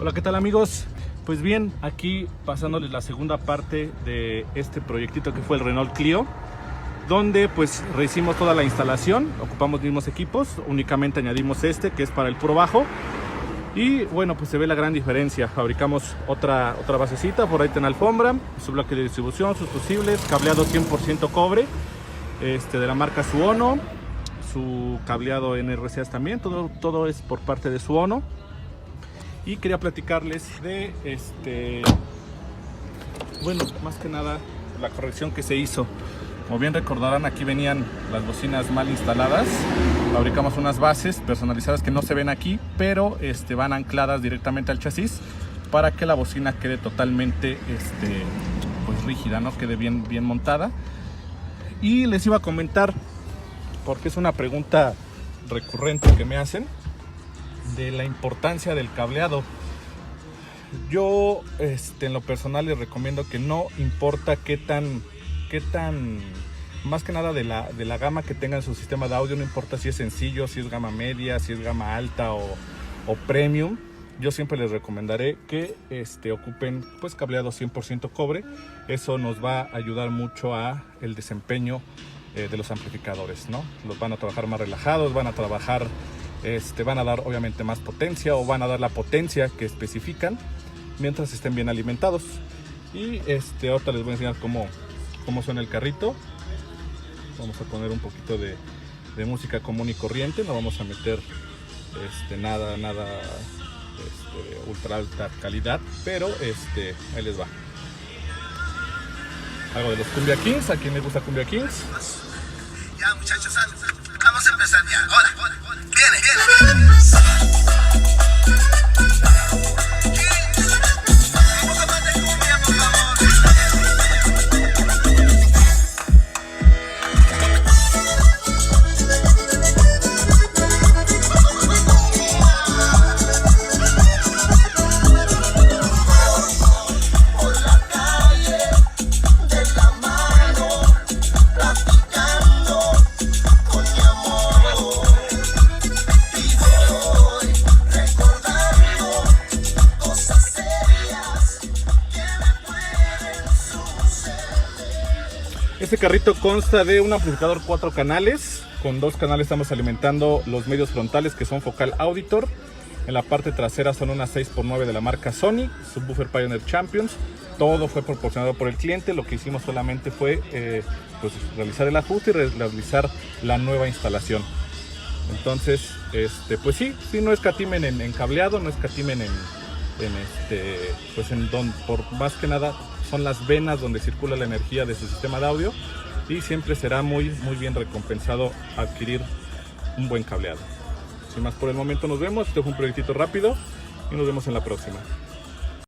Hola, ¿qué tal amigos? Pues bien, aquí pasándoles la segunda parte de este proyectito que fue el Renault Clio, donde pues rehicimos toda la instalación, ocupamos mismos equipos, únicamente añadimos este que es para el puro bajo. Y bueno, pues se ve la gran diferencia. Fabricamos otra basecita, por ahí tiene alfombra, su bloque de distribución, sus fusibles, cableado 100% cobre, de la marca Suono, su cableado NRCs también, todo es por parte de Suono. Y quería platicarles de bueno, más que nada la corrección que se hizo. Como bien recordarán, aquí venían las bocinas mal instaladas. Fabricamos unas bases personalizadas que no se ven aquí, pero van ancladas directamente al chasis para que la bocina quede totalmente pues rígida, ¿no? Quede bien montada. Y les iba a comentar, porque es una pregunta recurrente que me hacen, de la importancia del cableado. Yo en lo personal les recomiendo que no importa qué tan más que nada de la gama que tenga en su sistema de audio, no importa si es sencillo, si es gama media, si es gama alta o premium. Yo siempre les recomendaré que ocupen pues cableado 100% cobre. Eso nos va a ayudar mucho a el desempeño de los amplificadores, ¿no? Los van a trabajar más relajados, van a trabajar van a dar obviamente más potencia, o van a dar la potencia que especifican mientras estén bien alimentados. Y ahorita les voy a enseñar cómo suena el carrito. Vamos a poner un poquito de música común y corriente, no vamos a meter nada ultra alta calidad, pero ahí les va algo de los Cumbia Kings. ¿A quién le gusta Cumbia Kings? Ya muchachos, vamos a empezar ya. Ahora, viene. Este carrito consta de un amplificador 4 canales. Con 2 canales estamos alimentando los medios frontales, que son Focal Auditor. En la parte trasera son unas 6x9 de la marca Sony, subwoofer Pioneer Champions. Todo fue proporcionado por el cliente. Lo que hicimos solamente fue pues realizar el ajuste y realizar la nueva instalación. Entonces, pues sí, no escatimen en cableado, no escatimen por más que nada son las venas donde circula la energía de su sistema de audio, y siempre será muy bien recompensado adquirir un buen cableado. Sin más por el momento, nos vemos. Este fue un proyectito rápido y nos vemos en la próxima.